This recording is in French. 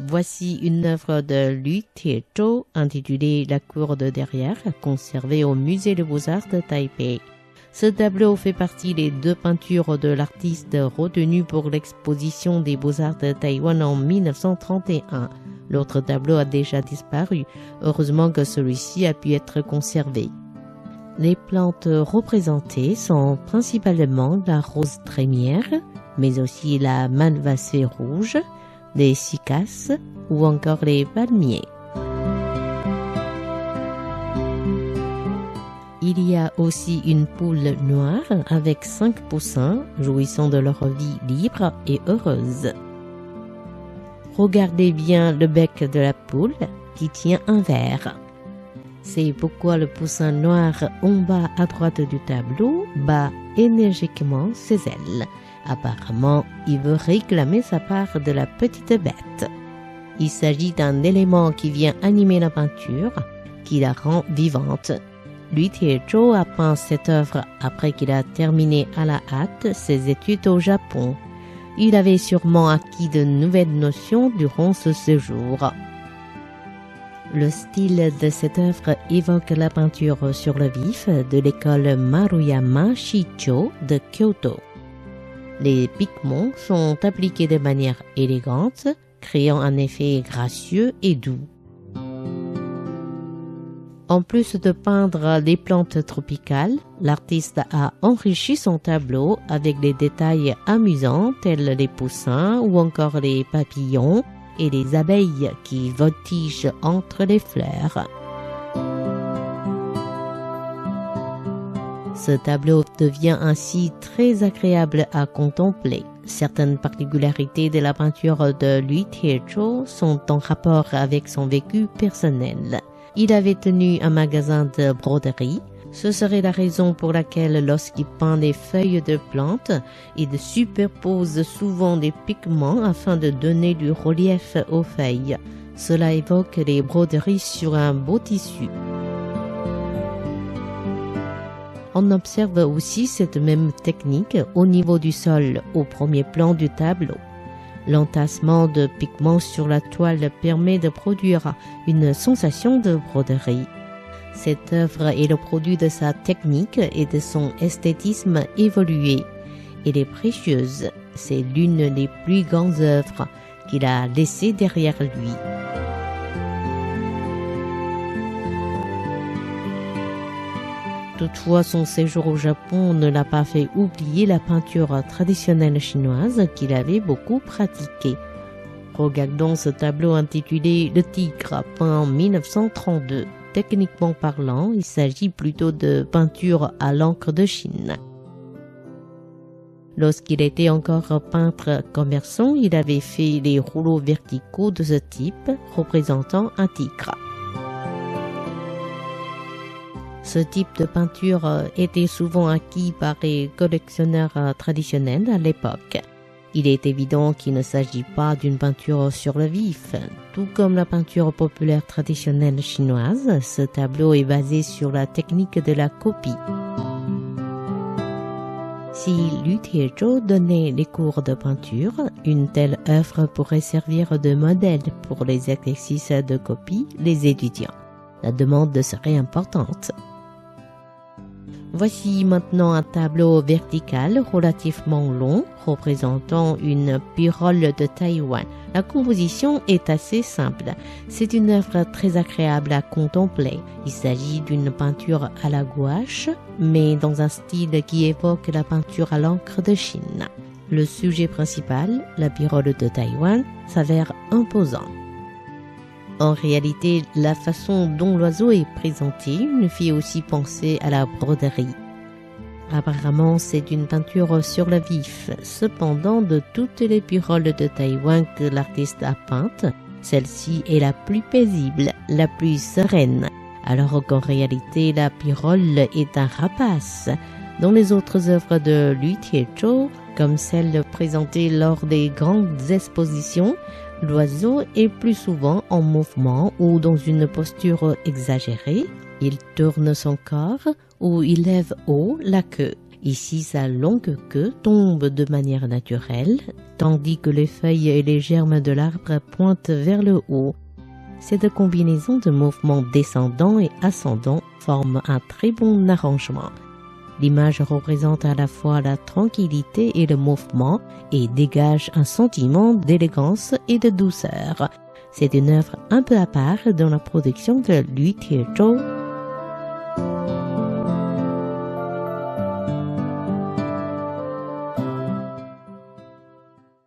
Voici une œuvre de Liu Tiezhou intitulée La cour de derrière, conservée au musée des Beaux-Arts de Taipei. Ce tableau fait partie des 2 peintures de l'artiste retenues pour l'exposition des Beaux-Arts de Taïwan en 1931. L'autre tableau a déjà disparu. Heureusement que celui-ci a pu être conservé. Les plantes représentées sont principalement la rose trémière, mais aussi la malvacée rouge, les cycas ou encore les palmiers. Il y a aussi une poule noire avec 5 poussins jouissant de leur vie libre et heureuse. Regardez bien le bec de la poule qui tient un verre. C'est pourquoi le poussin noir en bas à droite du tableau bat énergiquement ses ailes. Apparemment, il veut réclamer sa part de la petite bête. Il s'agit d'un élément qui vient animer la peinture, qui la rend vivante. Liu Tiezhou a peint cette œuvre après qu'il a terminé à la hâte ses études au Japon. Il avait sûrement acquis de nouvelles notions durant ce séjour. Le style de cette œuvre évoque la peinture sur le vif de l'école Maruyama Shicho de Kyoto. Les pigments sont appliqués de manière élégante, créant un effet gracieux et doux. En plus de peindre les plantes tropicales, l'artiste a enrichi son tableau avec des détails amusants tels les poussins ou encore les papillons et les abeilles qui voltigent entre les fleurs. Ce tableau devient ainsi très agréable à contempler. Certaines particularités de la peinture de Liu Tiezhou sont en rapport avec son vécu personnel. Il avait tenu un magasin de broderie. Ce serait la raison pour laquelle, lorsqu'il peint des feuilles de plantes, il superpose souvent des pigments afin de donner du relief aux feuilles. Cela évoque les broderies sur un beau tissu. On observe aussi cette même technique au niveau du sol, au premier plan du tableau. L'entassement de pigments sur la toile permet de produire une sensation de broderie. Cette œuvre est le produit de sa technique et de son esthétisme évolué. Elle est précieuse. C'est l'une des plus grandes œuvres qu'il a laissées derrière lui. Toutefois, son séjour au Japon ne l'a pas fait oublier la peinture traditionnelle chinoise qu'il avait beaucoup pratiquée. Regardons ce tableau intitulé « Le tigre » peint en 1932. Techniquement parlant, il s'agit plutôt de peinture à l'encre de Chine. Lorsqu'il était encore peintre commerçant, il avait fait les rouleaux verticaux de ce type représentant un tigre. Ce type de peinture était souvent acquis par les collectionneurs traditionnels à l'époque. Il est évident qu'il ne s'agit pas d'une peinture sur le vif. Tout comme la peinture populaire traditionnelle chinoise, ce tableau est basé sur la technique de la copie. Si Liu Tiezhou donnait les cours de peinture, une telle œuvre pourrait servir de modèle pour les exercices de copie des étudiants. La demande serait importante. Voici maintenant un tableau vertical relativement long représentant une pyrole de Taïwan. La composition est assez simple. C'est une œuvre très agréable à contempler. Il s'agit d'une peinture à la gouache, mais dans un style qui évoque la peinture à l'encre de Chine. Le sujet principal, la pyrole de Taïwan, s'avère imposant. En réalité, la façon dont l'oiseau est présenté nous fait aussi penser à la broderie. Apparemment, c'est une peinture sur le vif. Cependant, de toutes les pyroles de Taïwan que l'artiste a peintes, celle-ci est la plus paisible, la plus sereine, alors qu'en réalité, la pyrole est un rapace. Dans les autres œuvres de Liu Tiezhou, comme celle présentée lors des grandes expositions, l'oiseau est plus souvent en mouvement ou dans une posture exagérée. Il tourne son corps ou il lève haut la queue. Ici, sa longue queue tombe de manière naturelle, tandis que les feuilles et les germes de l'arbre pointent vers le haut. Cette combinaison de mouvements descendants et ascendants forme un très bon arrangement. L'image représente à la fois la tranquillité et le mouvement et dégage un sentiment d'élégance et de douceur. C'est une œuvre un peu à part dans la production de Lü Tiezhou.